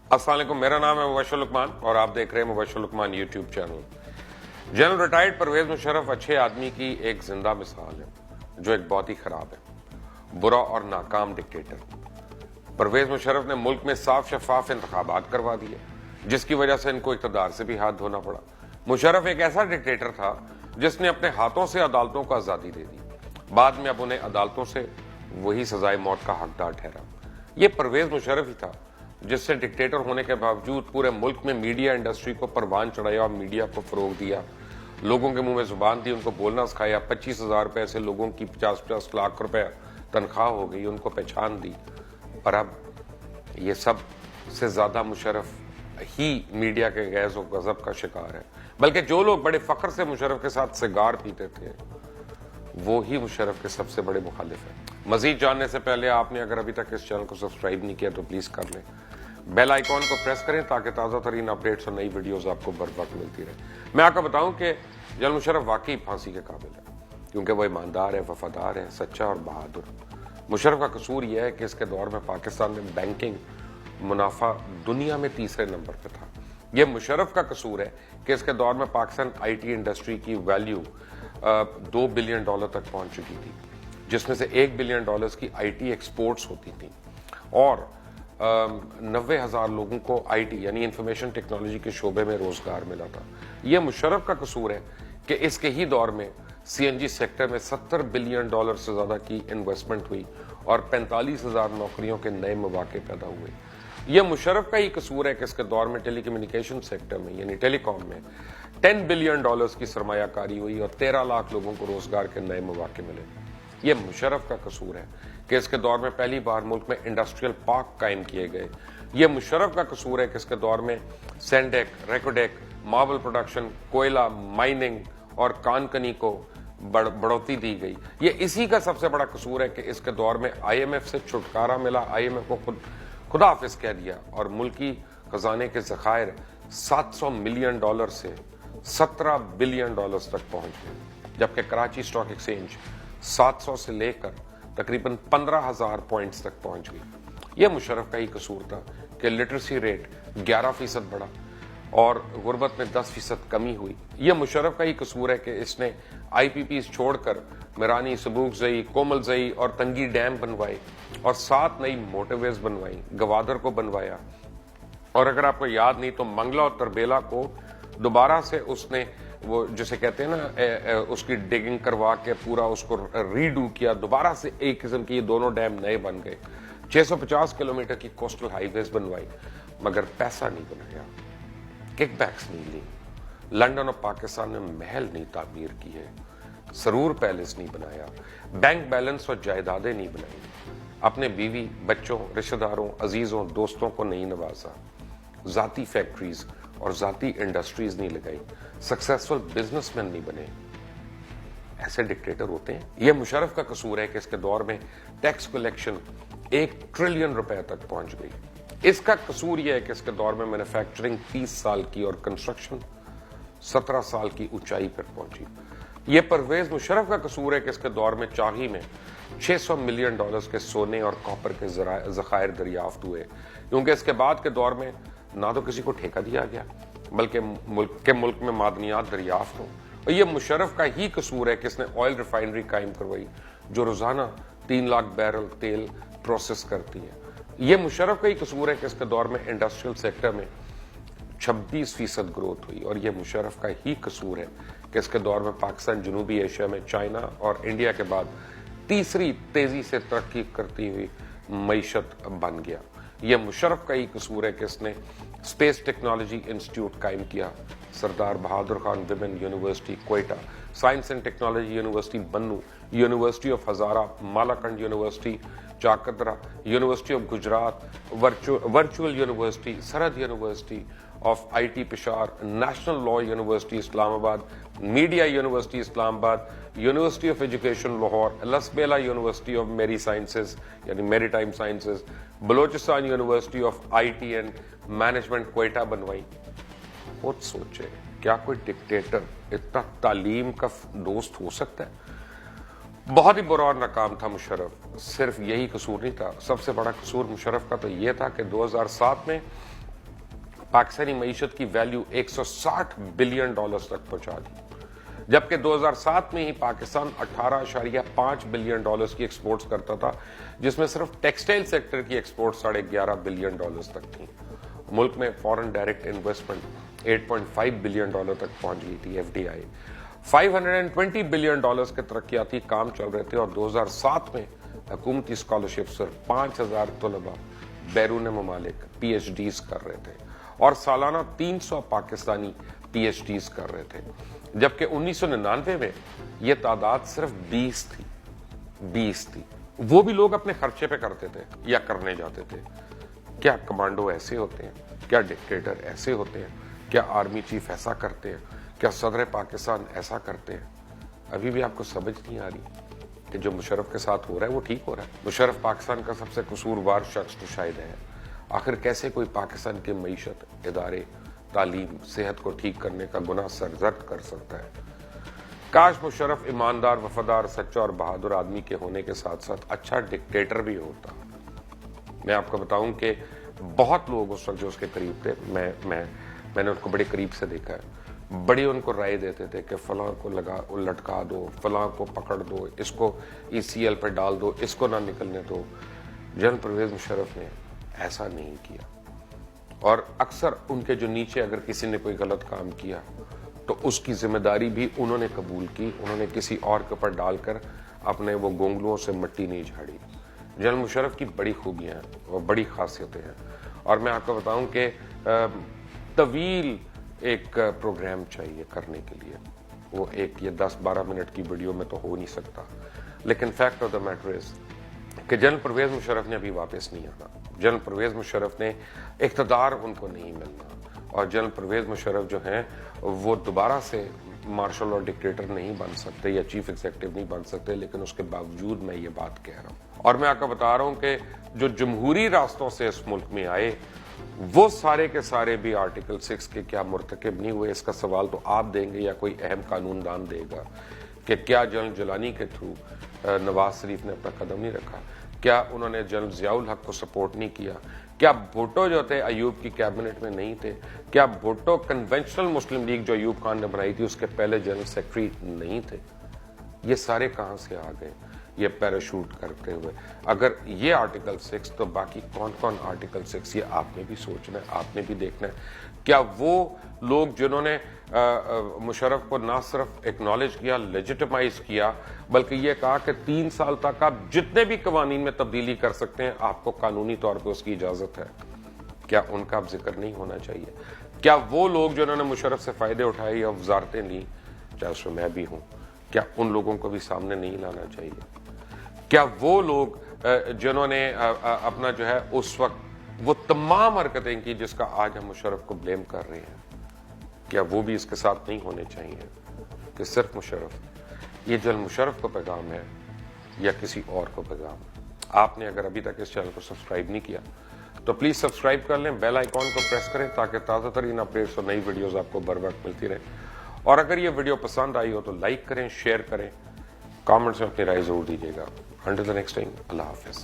अस्सलाम वालेकुम, मेरा नाम है मुबशर लुकमान और आप देख रहे हैं Mubashar Luqman YouTube channel. General retired Pervez Musharraf अच्छे आदमी की एक जिंदा मिसाल है जो एक बहुत ही खराब है, बुरा और नाकाम डिक्टेटर। परवेज मुशर्रफ ने मुल्क में साफ शफाफ इंतखाबात करवा दिए जिसकी वजह से इनको इक़्तिदार से भी हाथ धोना पड़ा। मुशर्रफ एक ऐसा डिक्टेटर था जिसने अपने हाथों से अदालतों को आजादी दे दी, बाद में अब उन्हें अदालतों से वही सजाए मौत का हकदार ठहरा। ये परवेज मुशर्रफ ही था जिससे डिक्टेटर होने के बावजूद पूरे मुल्क में मीडिया इंडस्ट्री को परवान चढ़ाया और मीडिया को फरोग दिया, लोगों के मुंह में जुबान दी, उनको बोलना सिखाया। 25,000 रुपए से लोगों की 50-50 लाख रुपए तनख्वाह हो गई, उनको पहचान दी। और अब ये सब से ज्यादा मुशर्रफ ही मीडिया के गैज़ और गजब का शिकार है। बल्कि जो लोग बड़े फख्र से मुशर्रफ के साथ सिगार पीते थे वो ही मुशर्रफ के सबसे बड़े मुखालिफ हैं। मजीद जानने से पहले आपने अगर अभी तक इस चैनल को सब्सक्राइब नहीं किया तो प्लीज कर लें, बेल आइकॉन को प्रेस करें ताकि ताज़ा तरीन अपडेट्स और नई वीडियोस आपको बर वक्त मिलती रहे। मैं आपको बताऊं कि जनरल मुशर्रफ वाकई फांसी के काबिल है क्योंकि वो ईमानदार है, वफादार है, सच्चा और बहादुर। मुशर्रफ का कसूर यह है कि इसके दौर में पाकिस्तान में बैंकिंग मुनाफा दुनिया में तीसरे नंबर पर था। यह मुशर्रफ का कसूर है कि इसके दौर में पाकिस्तान IT इंडस्ट्री की वैल्यू $2 बिलियन तक पहुंच चुकी थी, जिसमें से $1 बिलियन की IT एक्सपोर्ट्स होती थी और 90,000 लोगों को IT यानी इंफॉर्मेशन टेक्नोलॉजी के शोबे में रोजगार मिला था। यह मुशर्रफ का कसूर है कि इसके ही दौर में CNG सेक्टर में $70 बिलियन से ज्यादा की इन्वेस्टमेंट हुई और 45,000 नौकरियों के नए मौके पैदा हुए। यह मुशर्रफ का ही कसूर है कि इसके दौर में टेलीकम्युनिकेशन सेक्टर में यानी टेलीकॉम में $10 बिलियन की सरमायाकारी हुई और 13 लाख लोगों को रोजगार के नए मौके मिले। यह मुशर्रफ का कसूर है कि इसके दौर में पहली बार मुल्क में इंडस्ट्रियल पार्क कायम किए गए। यह मुशर्रफ का कसूर है कि इसके दौर में सैंडेक, रेकोडेक, मार्बल प्रोडक्शन, कोयला, माइनिंग और कानकनी को बढ़ोतरी दी गई। ये इसी का सबसे बड़ा कसूर है कि इसके दौर में IMF से छुटकारा मिला, IMF को खुदा हाफिज कह दिया और मुल्की खजाने के ज़खायर $700 मिलियन से $17 बिलियन तक पहुंच गए, जबकि कराची स्टॉक एक्सचेंज 700 से लेकर तकरीबन 15,000 पॉइंट्स तक पहुंच गई। यह मुशर्रफ का ही कसूर था कि लिटरेसी रेट 11% बढ़ा और गुर्बत में 10% कमी हुई। यह मुशर्रफ का ही कसूर है कि इसने IPPs छोड़कर मिरानी, सबूकजई, कोमलजई और तंगी डैम बनवाए और 7 नई मोटरवेज बनवाई, गवादर को बनवाया और अगर आपको याद नहीं तो मंगला और तरबेला को दोबारा से उसने वो जिसे कहते हैं ना उसकी डिगिंग करवा के पूरा उसको रीडू किया, दोबारा से एक किस्म की ये दोनों डैम नए बन गए। 650 किलोमीटर की कोस्टल हाईवेज बनवाई मगर पैसा नहीं बनाया, किकबैक्स नहीं ली, लंदन और पाकिस्तान में महल नहीं तामीर किए, सरूर पैलेस नहीं बनाया, बैंक बैलेंस और जायदादें नहीं बनाई, अपने बीवी, बच्चों, रिश्तेदारों, अजीजों, दोस्तों को नहीं नवाजा, जाती फैक्ट्रीज और जाती इंडस्ट्रीज नहीं लगाई, सक्सेसफुल बिजनेसमैन नहीं बने। ऐसे डिक्टेटर होते हैं। यह मुशर्रफ का कसूर है कि इसके दौर में टैक्स कलेक्शन $1 ट्रिलियन तक पहुंच गई। इसका कसूर यह है कि इसके दौर में मैन्युफैक्चरिंग 30 साल की और कंस्ट्रक्शन 17 साल की ऊंचाई पर पहुंची। यह परवेज मुशर्रफ का कसूर है कि इसके दौर में चाही में $600 मिलियन के सोने और कॉपर के ज़खायर दरियाफ्त हुए, क्योंकि इसके बाद के दौर में ना तो किसी को ठेका दिया गया बल्कि मुल्क में मादनियात दरियाफ्त हो। और यह मुशर्रफ का ही कसूर है कि इसने ऑयल रिफाइनरी कायम करवाई जो रोजाना 3 लाख बैरल तेल प्रोसेस करती है। यह मुशर्रफ का ही कसूर है कि इसके दौर में इंडस्ट्रियल सेक्टर में 26% ग्रोथ हुई और यह मुशर्रफ का ही कसूर है कि इसके दौर में पाकिस्तान जनूबी एशिया में चाइना और इंडिया के बाद तीसरी तेजी से तरक्की करती हुई मईशत बन गया। यह मुशर्रफ का ही कसूर है कि इसने स्पेस टेक्नोलॉजी इंस्टीट्यूट कायम किया, Sardar Bahadur Khan women university Quetta, science and technology university Bannu, university of Hazara, Malakand university Chakdara, university of Gujrat, virtual university, Sarhad university of IT Peshawar, national law university Islamabad, media university Islamabad, university of education Lahore, Lasbela university of marine sciences यानी maritime sciences, Balochistan university of IT and management Quetta बनवाई। खुद सोचे क्या कोई dictator इतना तालीम का दोस्त हो सकता है? बहुत ही बुरा और नाकाम था मुशर्रफ। सिर्फ यही कसूर नहीं था, सबसे बड़ा कसूर मुशर्रफ का तो यह था कि 2007 में पाकिस्तानी मईशत की वैल्यू $160 बिलियन तक पहुंचा दी, जबकि 2007 में ही पाकिस्तान 18.5 बिलियन की एक्सपोर्ट्स करता था, जिसमें सिर्फ टेक्सटाइल सेक्टर की एक्सपोर्ट $11.5 बिलियन तक थी। मुल्क में फॉरेन डायरेक्ट इन्वेस्टमेंट $8.5 बिलियन तक पहुंच गई थी, FDI। $520 बिलियन के तरक्याती काम चल रहे थे और 2007 में हुकूमती स्कॉलरशिप सिर्फ 5,000 तलबा बैरून ममालिक PhDs कर रहे थे और सालाना 300 पाकिस्तानी PhDs कर रहे थे, जबकि 1999 में यह तादाद सिर्फ 20 थी। वो भी लोग अपने खर्चे पे करते थे या करने जाते थे। क्या कमांडो ऐसे होते हैं? क्या डिक्टेटर ऐसे होते हैं? क्या आर्मी चीफ ऐसा करते हैं? क्या सदर पाकिस्तान ऐसा करते हैं? अभी भी आपको समझ नहीं आ रही कि जो मुशर्रफ के साथ हो रहा है वो ठीक हो रहा है? मुशर्रफ पाकिस्तान का सबसे कसूरवार शख्स तो शायद है। आखिर कैसे कोई पाकिस्तान के मईशत, इदारे, तालीम, सेहत को ठीक करने का गुनाह सरजद कर सकता है? काश मुशर्रफ ईमानदार, वफादार, सच्चा और बहादुर आदमी के होने के साथ साथ अच्छा डिक्टेटर भी होता। मैं आपको बताऊं कि बहुत लोग उस वक्त जो उसके करीब थे, मैंने उनको बड़े करीब से देखा है, बड़ी उनको राय देते थे कि फलां को लटका दो, फलां को पकड़ दो, इसको ECL पे डाल दो, इसको ना निकलने दो। जनरल परवेज मुशर्रफ ने ऐसा नहीं किया और अक्सर उनके जो नीचे अगर किसी ने कोई गलत काम किया तो उसकी जिम्मेदारी भी उन्होंने कबूल की, उन्होंने किसी और के ऊपर डालकर अपने वो गोंगलुओं से मिट्टी नहीं झाड़ी। जनरल मुशर्रफ की बड़ी खूबियां हैं और बड़ी खासियतें हैं और मैं आपको बताऊं कि तवील एक प्रोग्राम चाहिए करने के लिए, वो एक ये 10-12 मिनट की वीडियो में तो हो नहीं सकता। लेकिन fact of the matter is कि जनरल परवेज मुशर्रफ ने अभी वापस नहीं आना। जनरल परवेज मुशर्रफ ने इख्तिदार उनको नहीं मिलना और जनरल परवेज मुशर्रफ जो हैं वो दोबारा से मार्शल और डिक्टेटर नहीं बन सकते या चीफ एग्जीक्यूटिव नहीं बन सकते, लेकिन उसके बावजूद मैं ये बात कह रहा हूं और मैं आपको बता रहा हूं कि जो जमहूरी रास्तों से इस मुल्क में आए वो सारे के सारे भी आर्टिकल 6 के क्या मुर्तकिब नहीं हुए। इसका सवाल तो आप देंगे या कोई अहम कानूनदान देगा कि क्या जनरल जिलानी के थ्रू नवाज शरीफ ने अपना कदम नहीं रखा? क्या उन्होंने जनरल जियाउल हक को सपोर्ट नहीं किया? क्या भुट्टो जो थे अयूब की कैबिनेट में नहीं थे? क्या भुट्टो कन्वेंशनल मुस्लिम लीग जो अयूब खान ने बनाई थी उसके पहले जनरल सेक्रेटरी नहीं थे? ये सारे कहां से आ गए ये पैराशूट करते हुए? अगर ये आर्टिकल 6 तो बाकी कौन कौन आर्टिकल 6, ये आपने भी सोचना है, आपने भी देखना है। क्या वो लोग जिन्होंने मुशर्रफ को ना सिर्फ एक्नॉलेज किया, लेजिटिमाइज किया, बल्कि ये कहा कि 3 साल तक आप जितने भी कवानीन में तब्दीली कर सकते हैं, आपको कानूनी तौर पर उसकी इजाजत है, क्या उनका अब जिक्र नहीं होना चाहिए? क्या वो लोग जिन्होंने मुशर्रफ से फायदे उठाए या वजारतें ली, चाहे उसमें मैं भी हूं, क्या उन लोगों को भी सामने नहीं लाना चाहिए? क्या वो लोग जिन्होंने अपना जो है उस वक्त वो तमाम हरकतें की जिसका आज हम मुशर्रफ को ब्लेम कर रहे हैं, क्या वो भी इसके साथ नहीं होने चाहिए? कि सिर्फ मुशर्रफ, ये जनरल मुशर्रफ को पैगाम है या किसी और को पैगाम? आपने अगर अभी तक इस चैनल को सब्सक्राइब नहीं किया तो प्लीज सब्सक्राइब कर लें, बेल आइकॉन को प्रेस करें ताकि ताज़ा तरीन अपडेट्स और नई वीडियोस आपको बर वक्त मिलती रहे। और अगर ये वीडियो पसंद आई हो तो लाइक करें, शेयर करें, कमेंट्स में अपनी राय जरूर दीजिएगा। Until the next time, Allah Hafiz.